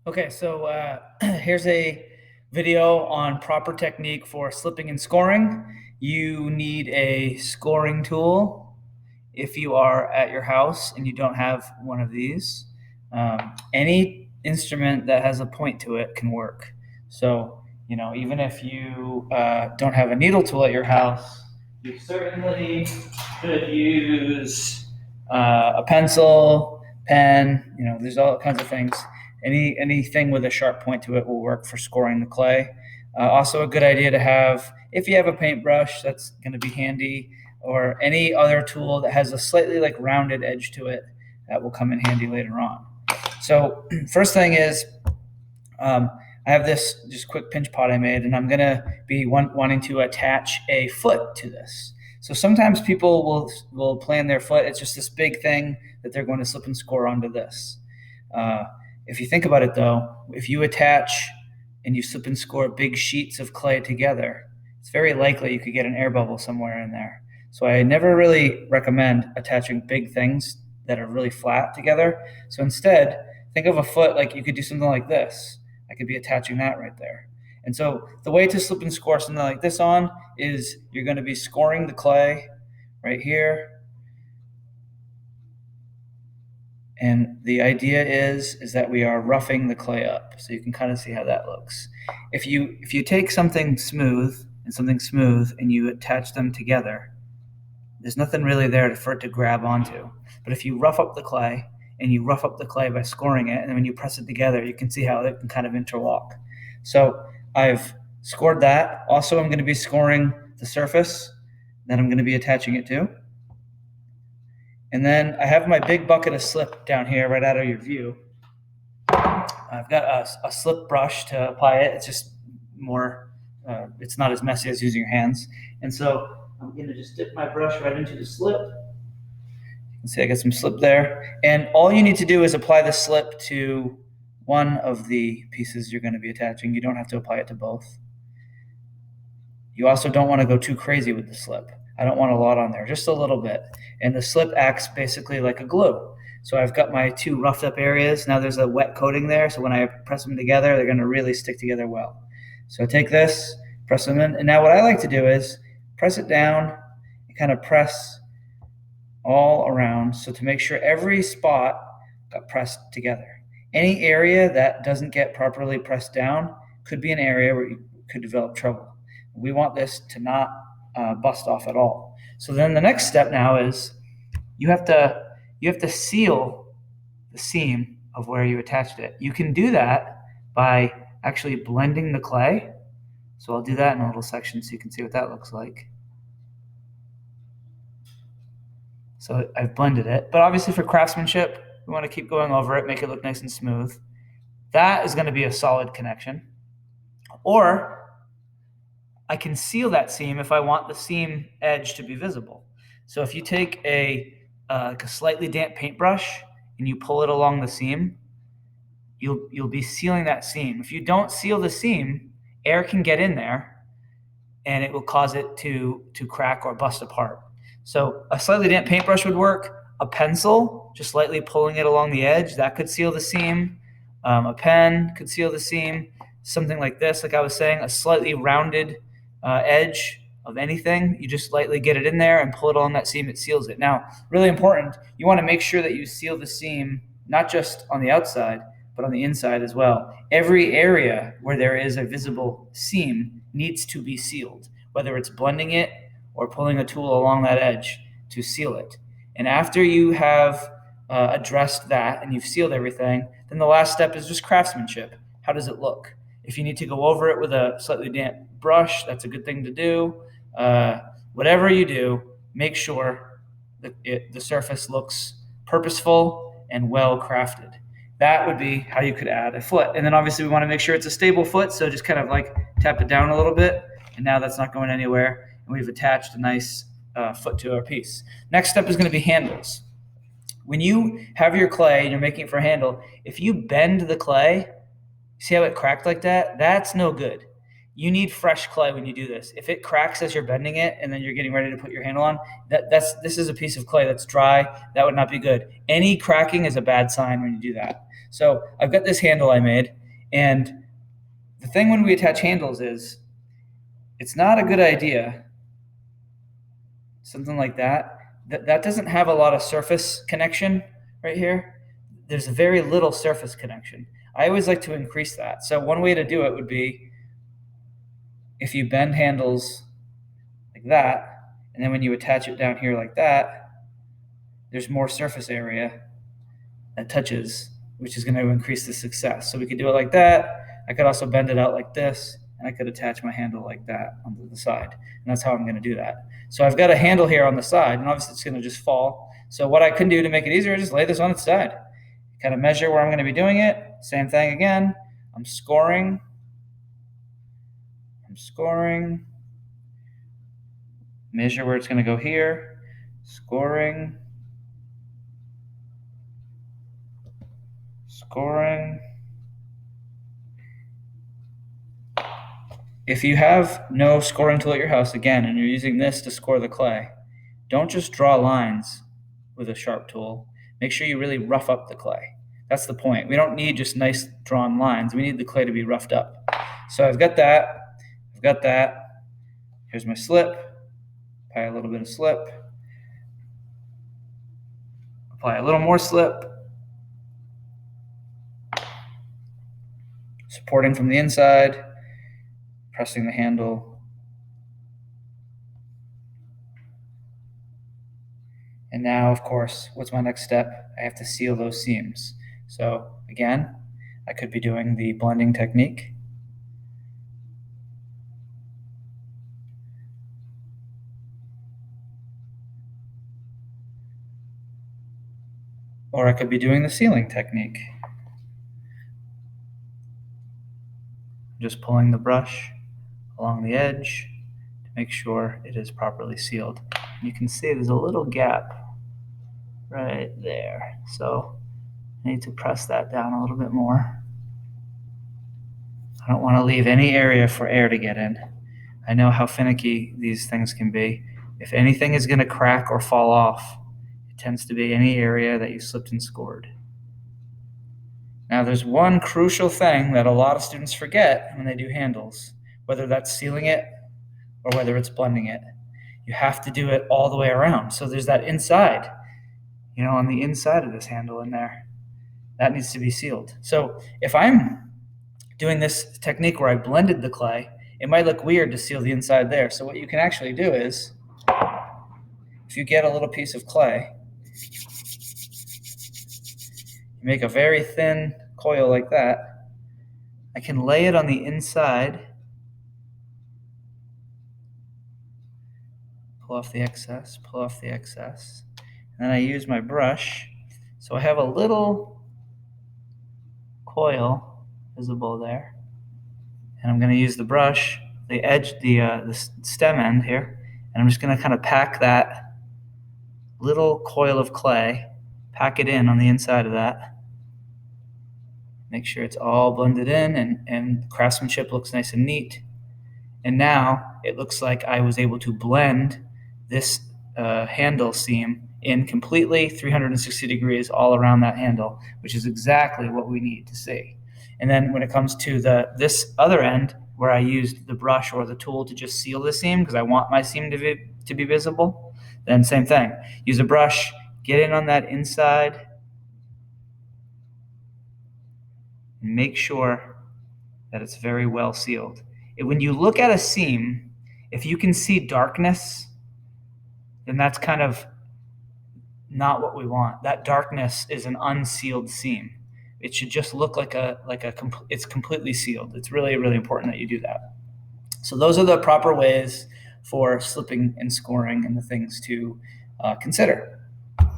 Okay, so here's a video on proper technique for slipping and scoring. You need a scoring tool if you are at your house and you don't have one of these. Any instrument that has a point to it can work. So, even if you don't have a needle tool at your house, you certainly could use a pencil, pen. There's all kinds of things. Anything with a sharp point to it will work for scoring the clay. Also, a good idea to have, if you have a paintbrush, that's going to be handy, or any other tool that has a slightly like rounded edge to it that will come in handy later on. So, first thing is, I have this just quick pinch pot I made, and I'm going to be wanting to attach a foot to this. So sometimes people will plan their foot. It's just this big thing that they're going to slip and score onto this. Uh, if you think about it, though, if you attach and you slip and score big sheets of clay together, it's very likely you could get an air bubble somewhere in there. So I never really recommend attaching big things that are really flat together. So instead, think of a foot like you could do something like this. I could be attaching that right there. And so the way to slip and score something like this on is you're going to be scoring the clay right here. And the idea is that we are roughing the clay up. So you can kind of see how that looks. If you take something smooth and you attach them together, there's nothing really there for it to grab onto. But if you rough up the clay, and you rough up the clay by scoring it, and then when you press it together, you can see how it can kind of interlock. So I've scored that. Also, I'm going to be scoring the surface that I'm going to be attaching it to. And then I have my big bucket of slip down here right out of your view. I've got a slip brush to apply it. It's just more, it's not as messy as using your hands. And so I'm going to just dip my brush right into the slip. You can see I got some slip there. And all you need to do is apply the slip to one of the pieces you're going to be attaching. You don't have to apply it to both. You also don't want to go too crazy with the slip. I don't want a lot on there, just a little bit. And the slip acts basically like a glue. So I've got my two roughed up areas. Now there's a wet coating there. So when I press them together, they're going to really stick together well. So I take this, press them in. And now what I like to do is press it down and kind of press all around. So to make sure every spot got pressed together. Any area that doesn't get properly pressed down could be an area where you could develop trouble. We want this to not bust off at all. So then the next step now is you have to seal the seam of where you attached it. You can do that by actually blending the clay. So I'll do that in a little section so you can see what that looks like. So I've blended it, but obviously for craftsmanship, we want to keep going over it, make it look nice and smooth. That is going to be a solid connection. Or I can seal that seam if I want the seam edge to be visible. So if you take a slightly damp paintbrush and you pull it along the seam, you'll be sealing that seam. If you don't seal the seam, air can get in there and it will cause it to crack or bust apart. So a slightly damp paintbrush would work. A pencil, just lightly pulling it along the edge, that could seal the seam. A pen could seal the seam. Something like this, like I was saying, a slightly rounded edge of anything, you just lightly get it in there and pull it along that seam, it seals it. Now, really important, you want to make sure that you seal the seam not just on the outside, but on the inside as well. Every area where there is a visible seam needs to be sealed, whether it's blending it or pulling a tool along that edge to seal it. And after you have addressed that and you've sealed everything, then the last step is just craftsmanship. How does it look? If you need to go over it with a slightly damp brush, that's a good thing to do. Whatever you do, make sure that the surface looks purposeful and well crafted. That would be how you could add a foot. And then obviously we want to make sure it's a stable foot, so just kind of like tap it down a little bit, and now that's not going anywhere. And we've attached a nice foot to our piece. Next step is going to be handles. When you have your clay and you're making it for a handle, if you bend the clay, see how it cracked like that? That's no good. You need fresh clay when you do this. If it cracks as you're bending it and then you're getting ready to put your handle on, this is a piece of clay that's dry. That would not be good. Any cracking is a bad sign when you do that. So I've got this handle I made, and the thing when we attach handles is it's not a good idea. Something like that. That doesn't have a lot of surface connection right here. There's very little surface connection. I always like to increase that. So one way to do it would be if you bend handles like that, and then when you attach it down here like that, there's more surface area that touches, which is going to increase the success. So we could do it like that. I could also bend it out like this, and I could attach my handle like that onto the side. And that's how I'm going to do that. So I've got a handle here on the side, and obviously it's going to just fall. So what I can do to make it easier is just lay this on its side. Kind of measure where I'm going to be doing it. Same thing again. I'm scoring. Measure where it's going to go here. Scoring. If you have no scoring tool at your house, again, and you're using this to score the clay, don't just draw lines with a sharp tool. Make sure you really rough up the clay. That's the point. We don't need just nice drawn lines. We need the clay to be roughed up. So I've got that. Here's my slip. Apply a little bit of slip. Apply a little more slip. Supporting from the inside. Pressing the handle. And now, of course, what's my next step? I have to seal those seams. So again, I could be doing the blending technique. Or I could be doing the sealing technique. Just pulling the brush along the edge to make sure it is properly sealed. You can see there's a little gap right there. So I need to press that down a little bit more. I don't want to leave any area for air to get in. I know how finicky these things can be. If anything is going to crack or fall off, it tends to be any area that you slipped and scored. Now, there's one crucial thing that a lot of students forget when they do handles, whether that's sealing it or whether it's blending it. You have to do it all the way around. So there's that inside, on the inside of this handle in there. That needs to be sealed. So if I'm doing this technique where I blended the clay, it might look weird to seal the inside there. So what you can actually do is, if you get a little piece of clay, you make a very thin coil like that. I can lay it on the inside, pull off the excess, and then I use my brush. So I have a little coil visible there, and I'm going to use the brush, the edge, the stem end here, and I'm just going to kind of pack that little coil of clay, pack it in on the inside of that. Make sure it's all blended in and craftsmanship looks nice and neat. And now it looks like I was able to blend this handle seam in completely 360 degrees all around that handle, which is exactly what we need to see. And then when it comes to this other end, where I used the brush or the tool to just seal the seam because I want my seam to be visible, then same thing. Use a brush, get in on that inside, and make sure that it's very well sealed. When you look at a seam, if you can see darkness, then that's kind of not what we want. That darkness is an unsealed seam. It should just look like it's completely sealed. It's really, really important that you do that. So those are the proper ways for slipping and scoring and the things to consider.